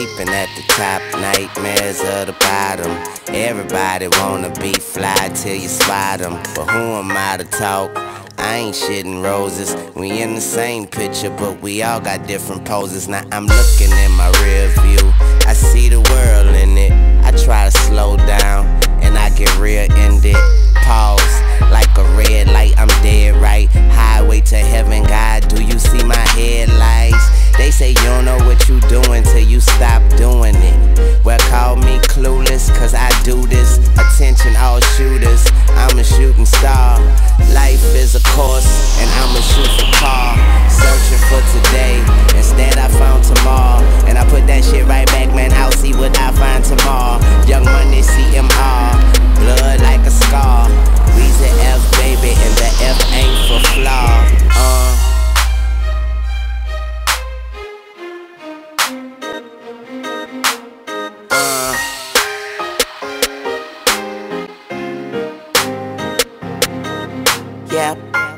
sleeping at the top, nightmares of the bottom. Everybody wanna be fly till you spot them, but who am I to talk? I ain't shitting roses. We in the same picture, but we all got different poses. Now I'm looking in my rear view, I see the world in it. I try to slow down, and I get rear-ended. Pause, like a red light, I'm dead right. Highway to heaven, God, do you see my headlights? They say you don't know what you doing till you stop doing it. Well, call me clueless, cause I do this. Attention all shooters, I'm a shooting star. Life is a course, and I'ma shoot for par. Searching for today, instead I found tomorrow. And I put that shit right back, man, I'll see what I find tomorrow. Young Money, CMR, blood like a scar. Weezy F, baby, and the F ain't for flaw. Yeah.